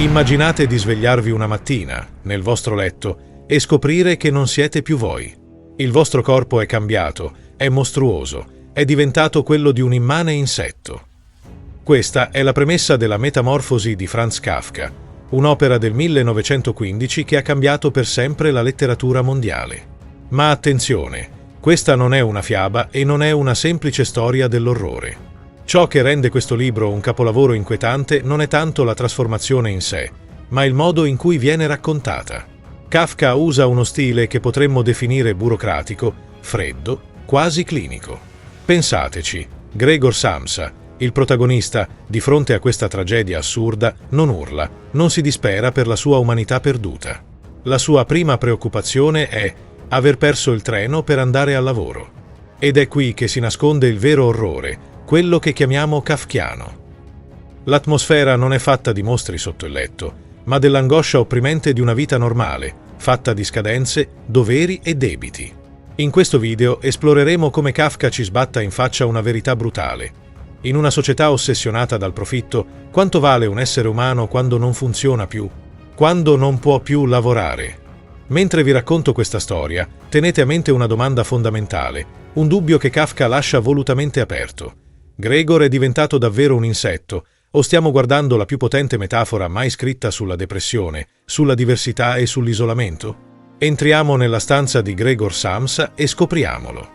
Immaginate di svegliarvi una mattina, nel vostro letto, e scoprire che non siete più voi. Il vostro corpo è cambiato, è mostruoso, è diventato quello di un immane insetto. Questa è la premessa della Metamorfosi di Franz Kafka, un'opera del 1915 che ha cambiato per sempre la letteratura mondiale. Ma attenzione, questa non è una fiaba e non è una semplice storia dell'orrore. Ciò che rende questo libro un capolavoro inquietante non è tanto la trasformazione in sé, ma il modo in cui viene raccontata. Kafka usa uno stile che potremmo definire burocratico, freddo, quasi clinico. Pensateci, Gregor Samsa, il protagonista, di fronte a questa tragedia assurda, non urla, non si dispera per la sua umanità perduta. La sua prima preoccupazione è aver perso il treno per andare al lavoro. Ed è qui che si nasconde il vero orrore, quello che chiamiamo kafkiano. L'atmosfera non è fatta di mostri sotto il letto, ma dell'angoscia opprimente di una vita normale, fatta di scadenze, doveri e debiti. In questo video esploreremo come Kafka ci sbatta in faccia una verità brutale. In una società ossessionata dal profitto, quanto vale un essere umano quando non funziona più, quando non può più lavorare? Mentre vi racconto questa storia, tenete a mente una domanda fondamentale, un dubbio che Kafka lascia volutamente aperto. Gregor è diventato davvero un insetto, o stiamo guardando la più potente metafora mai scritta sulla depressione, sulla diversità e sull'isolamento? Entriamo nella stanza di Gregor Samsa e scopriamolo.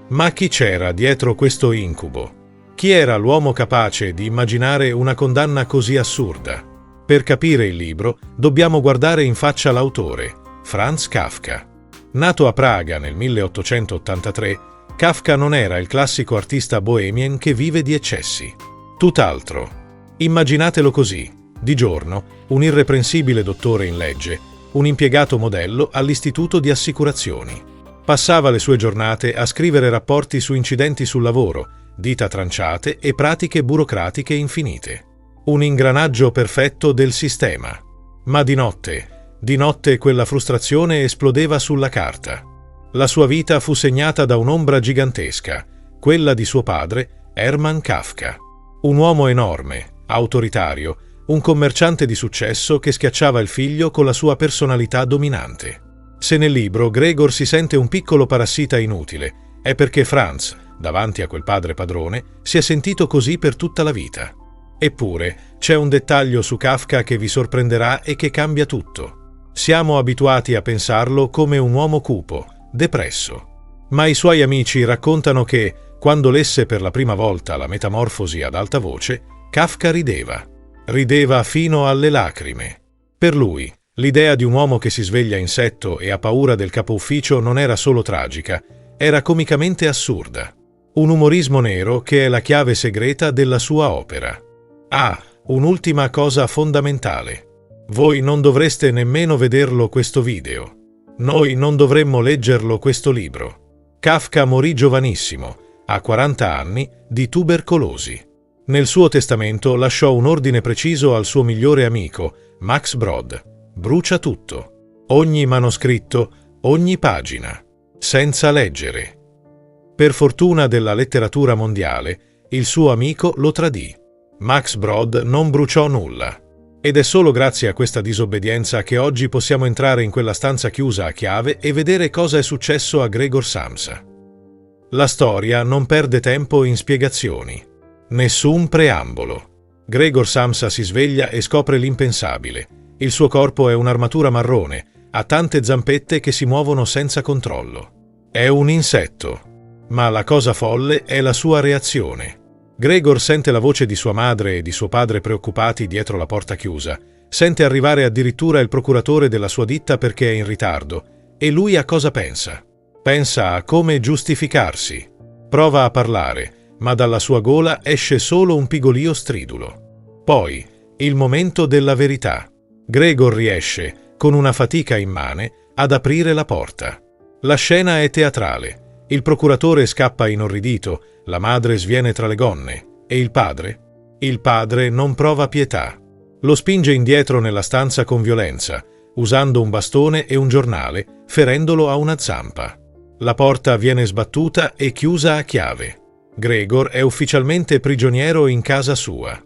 Ma chi c'era dietro questo incubo? Chi era l'uomo capace di immaginare una condanna così assurda? Per capire il libro, dobbiamo guardare in faccia l'autore, Franz Kafka. Nato a Praga nel 1883, Kafka non era il classico artista bohemian che vive di eccessi. Tutt'altro. Immaginatelo così. Di giorno, un irreprensibile dottore in legge, un impiegato modello all'istituto di assicurazioni. Passava le sue giornate a scrivere rapporti su incidenti sul lavoro, dita tranciate e pratiche burocratiche infinite. Un ingranaggio perfetto del sistema. Ma di notte quella frustrazione esplodeva sulla carta. La sua vita fu segnata da un'ombra gigantesca, quella di suo padre, Hermann Kafka. Un uomo enorme, autoritario, un commerciante di successo che schiacciava il figlio con la sua personalità dominante. Se nel libro Gregor si sente un piccolo parassita inutile, è perché Franz, davanti a quel padre padrone, si è sentito così per tutta la vita. Eppure, c'è un dettaglio su Kafka che vi sorprenderà e che cambia tutto. Siamo abituati a pensarlo come un uomo cupo, depresso. Ma i suoi amici raccontano che, quando lesse per la prima volta la Metamorfosi ad alta voce, Kafka rideva. Rideva fino alle lacrime. Per lui, l'idea di un uomo che si sveglia insetto e ha paura del capo ufficio non era solo tragica, era comicamente assurda. Un umorismo nero che è la chiave segreta della sua opera. Ah, un'ultima cosa fondamentale. Voi non dovreste nemmeno vederlo questo video. Noi non dovremmo leggerlo questo libro. Kafka morì giovanissimo, a 40 anni, di tubercolosi. Nel suo testamento lasciò un ordine preciso al suo migliore amico, Max Brod. Brucia tutto. Ogni manoscritto, ogni pagina. Senza leggere. Per fortuna della letteratura mondiale, il suo amico lo tradì. Max Brod non bruciò nulla. Ed è solo grazie a questa disobbedienza che oggi possiamo entrare in quella stanza chiusa a chiave e vedere cosa è successo a Gregor Samsa. La storia non perde tempo in spiegazioni. Nessun preambolo. Gregor Samsa si sveglia e scopre l'impensabile. Il suo corpo è un'armatura marrone, ha tante zampette che si muovono senza controllo. È un insetto. Ma la cosa folle è la sua reazione. Gregor sente la voce di sua madre e di suo padre preoccupati dietro la porta chiusa, sente arrivare addirittura il procuratore della sua ditta perché è in ritardo, e lui a cosa pensa? Pensa a come giustificarsi. Prova a parlare, ma dalla sua gola esce solo un pigolio stridulo. Poi, il momento della verità. Gregor riesce, con una fatica immane, ad aprire la porta. La scena è teatrale. Il procuratore scappa inorridito, la madre sviene tra le gonne. E il padre? Il padre non prova pietà. Lo spinge indietro nella stanza con violenza, usando un bastone e un giornale, ferendolo a una zampa. La porta viene sbattuta e chiusa a chiave. Gregor è ufficialmente prigioniero in casa sua.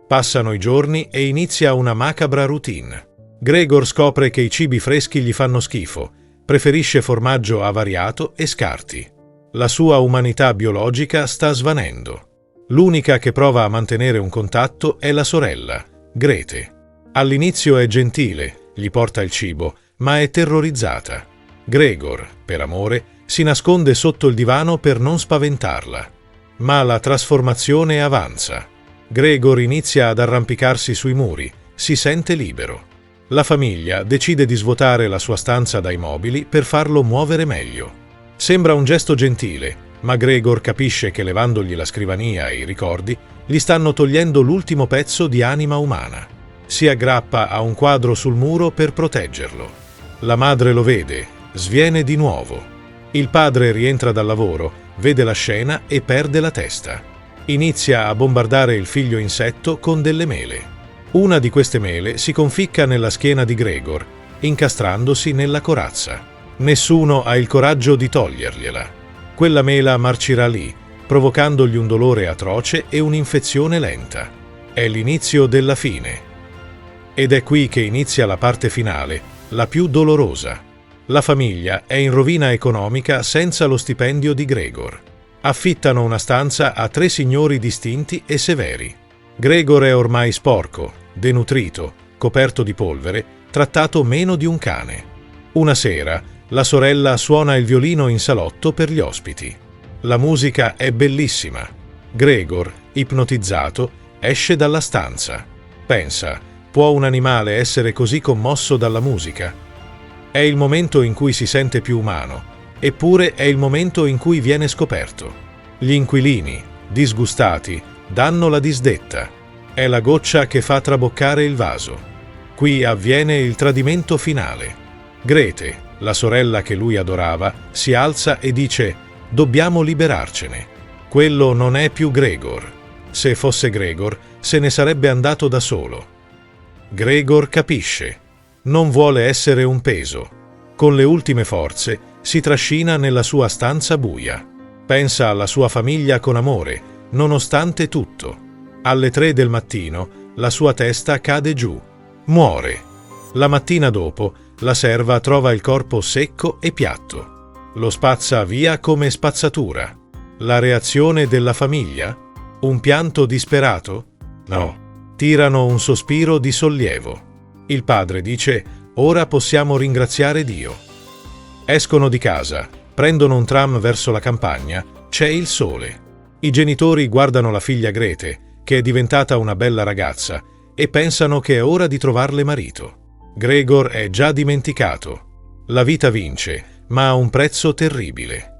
Passano i giorni e inizia una macabra routine. Gregor scopre che i cibi freschi gli fanno schifo, preferisce formaggio avariato e scarti. La sua umanità biologica sta svanendo. L'unica che prova a mantenere un contatto è la sorella, Grete. All'inizio è gentile, gli porta il cibo, ma è terrorizzata. Gregor, per amore, si nasconde sotto il divano per non spaventarla. Ma la trasformazione avanza. Gregor inizia ad arrampicarsi sui muri, si sente libero. La famiglia decide di svuotare la sua stanza dai mobili per farlo muovere meglio. Sembra un gesto gentile, ma Gregor capisce che levandogli la scrivania e i ricordi gli stanno togliendo l'ultimo pezzo di anima umana. Si aggrappa a un quadro sul muro per proteggerlo. La madre lo vede, sviene di nuovo. Il padre rientra dal lavoro, vede la scena e perde la testa. Inizia a bombardare il figlio insetto con delle mele. Una di queste mele si conficca nella schiena di Gregor, incastrandosi nella corazza. Nessuno ha il coraggio di togliergliela. Quella mela marcirà lì, provocandogli un dolore atroce e un'infezione lenta. È l'inizio della fine. Ed è qui che inizia la parte finale, la più dolorosa. La famiglia è in rovina economica senza lo stipendio di Gregor. Affittano una stanza a 3 signori distinti e severi. Gregor è ormai sporco, denutrito, coperto di polvere, trattato meno di un cane. Una sera, la sorella suona il violino in salotto per gli ospiti. La musica è bellissima. Gregor, ipnotizzato, esce dalla stanza. Pensa, può un animale essere così commosso dalla musica? È il momento in cui si sente più umano. Eppure è il momento in cui viene scoperto. Gli inquilini, disgustati, danno la disdetta. È la goccia che fa traboccare il vaso. Qui avviene il tradimento finale. Grete, la sorella che lui adorava, si alza e dice: «Dobbiamo liberarcene. Quello non è più Gregor. Se fosse Gregor, se ne sarebbe andato da solo». Gregor capisce. Non vuole essere un peso. Con le ultime forze si trascina nella sua stanza buia. Pensa alla sua famiglia con amore, nonostante tutto. Alle 3 del mattino la sua testa cade giù. Muore. La mattina dopo la serva trova il corpo secco e piatto. Lo spazza via come spazzatura. La reazione della famiglia? Un pianto disperato? No. Tirano un sospiro di sollievo. Il padre dice: «Ora possiamo ringraziare Dio». Escono di casa, prendono un tram verso la campagna, c'è il sole. I genitori guardano la figlia Grete, che è diventata una bella ragazza, e pensano che è ora di trovarle marito. Gregor è già dimenticato. La vita vince, ma a un prezzo terribile.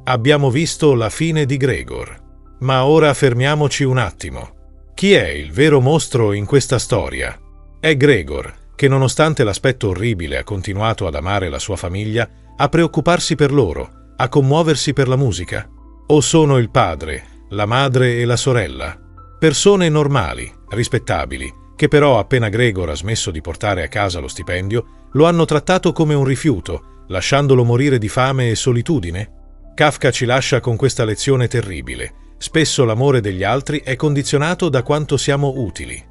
Abbiamo visto la fine di Gregor. Ma ora fermiamoci un attimo. Chi è il vero mostro in questa storia? È Gregor, che nonostante l'aspetto orribile ha continuato ad amare la sua famiglia, a preoccuparsi per loro, a commuoversi per la musica? O sono il padre, la madre e la sorella? Persone normali, rispettabili, che però appena Gregor ha smesso di portare a casa lo stipendio, lo hanno trattato come un rifiuto, lasciandolo morire di fame e solitudine? Kafka ci lascia con questa lezione terribile. Spesso l'amore degli altri è condizionato da quanto siamo utili.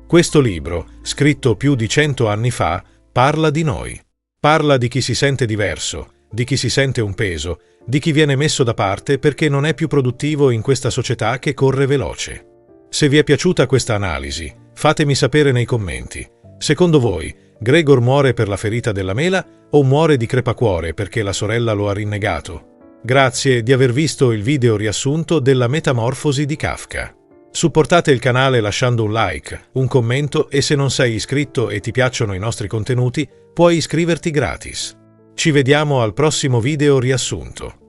Questo libro, scritto più di 100 anni fa, parla di noi. Parla di chi si sente diverso, di chi si sente un peso, di chi viene messo da parte perché non è più produttivo in questa società che corre veloce. Se vi è piaciuta questa analisi, fatemi sapere nei commenti. Secondo voi, Gregor muore per la ferita della mela o muore di crepacuore perché la sorella lo ha rinnegato? Grazie di aver visto il video riassunto della Metamorfosi di Kafka. Supportate il canale lasciando un like, un commento e se non sei iscritto e ti piacciono i nostri contenuti, puoi iscriverti gratis. Ci vediamo al prossimo video riassunto.